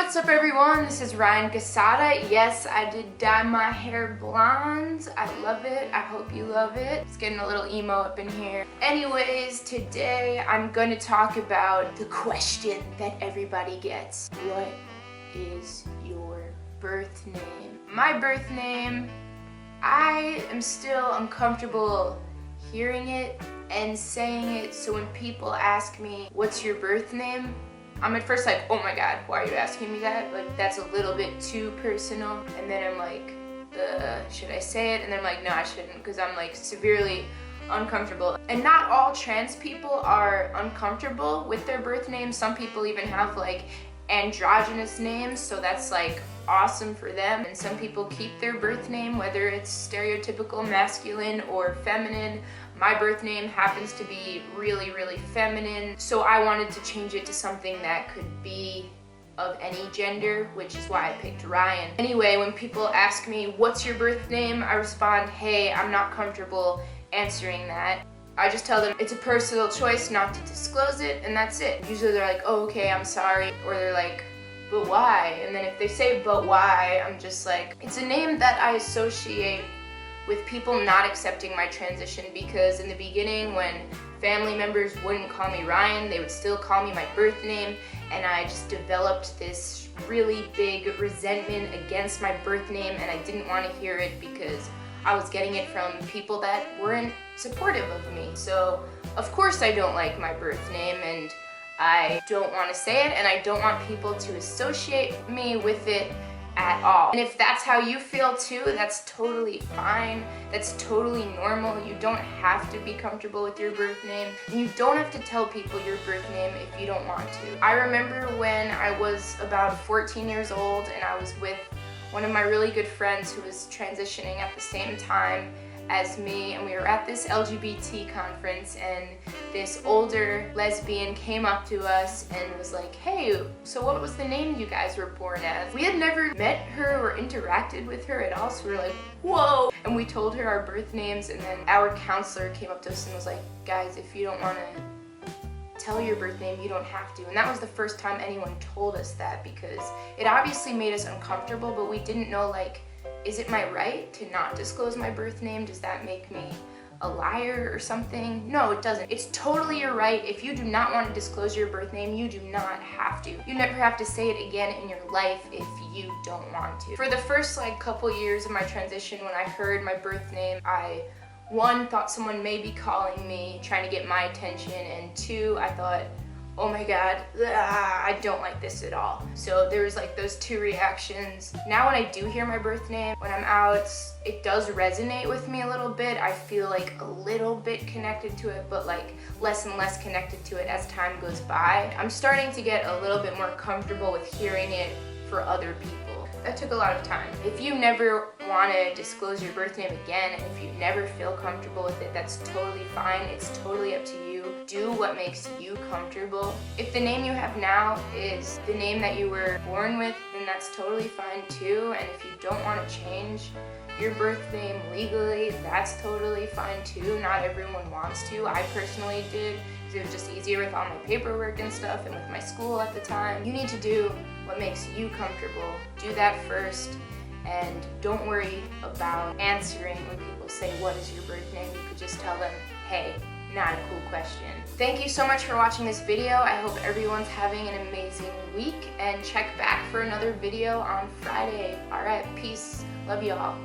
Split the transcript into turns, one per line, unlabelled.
what's up everyone? This is Ryan Cassata. Yes, I did dye my hair blonde. I love it. I hope you love it. It's getting a little emo up in here. Anyways, today I'm going to talk about the question that everybody gets. What is your birth name? My birth name, I am still uncomfortable hearing it and saying it, so when people ask me, what's your birth name? I'm at first like, oh my god, why are you asking me that? Like, that's a little bit too personal. And then I'm like, should I say it? And then I'm like, no, I shouldn't, because I'm like severely uncomfortable. And not all trans people are uncomfortable with their birth name. Some people even have like androgynous names, so that's like awesome for them. And some people keep their birth name, whether it's stereotypical masculine or feminine. My birth name happens to be really, really feminine, so I wanted to change it to something that could be of any gender, which is why I picked Ryan. Anyway, when people ask me, what's your birth name? I respond, hey, I'm not comfortable answering that. I just tell them it's a personal choice not to disclose it, and that's it. Usually they're like, oh, okay, I'm sorry. Or they're like, but why? And then if they say, but why, I'm just like, it's a name that I associate with people not accepting my transition, because in the beginning when family members wouldn't call me Ryan, they would still call me my birth name, and I just developed this really big resentment against my birth name, and I didn't want to hear it because I was getting it from people that weren't supportive of me. So of course I don't like my birth name, and I don't want to say it, and I don't want people to associate me with it at all. And if that's how you feel too, that's totally fine. That's totally normal. You don't have to be comfortable with your birth name. And you don't have to tell people your birth name if you don't want to. I remember when I was about 14 years old and I was with one of my really good friends who was transitioning at the same time as me, and we were at this LGBT conference, and this older lesbian came up to us and was like, hey, so what was the name you guys were born as? We had never met her or interacted with her at all, so we were like, whoa! And we told her our birth names, and then our counselor came up to us and was like, guys, if you don't want to tell your birth name, you don't have to. And that was the first time anyone told us that, because it obviously made us uncomfortable, but we didn't know, like, is it my right to not disclose my birth name? Does that make me a liar or something? No, it doesn't. It's totally your right. If you do not want to disclose your birth name, you do not have to. You never have to say it again in your life if you don't want to. For the first like couple years of my transition, when I heard my birth name, I, one, thought someone may be calling me, trying to get my attention, and two, I thought, oh my god, I don't like this at all. So there was like those two reactions. Now when I do hear my birth name, when I'm out, it does resonate with me a little bit. I feel like a little bit connected to it, but like less and less connected to it as time goes by. I'm starting to get a little bit more comfortable with hearing it for other people. That took a lot of time. If you never want to disclose your birth name again, and if you never feel comfortable with it, that's totally fine. It's totally up to you. Do what makes you comfortable. If the name you have now is the name that you were born with, then that's totally fine too. And if you don't want to change your birth name legally, that's totally fine too. Not everyone wants to. I personally did, because it was just easier with all my paperwork and stuff, and with my school at the time. You need to do what makes you comfortable. Do that first, and don't worry about answering when people say, what is your birth name? You could just tell them, hey, not a cool question. Thank you so much for watching this video. I hope everyone's having an amazing week, and check back for another video on Friday. All right, peace. Love you all.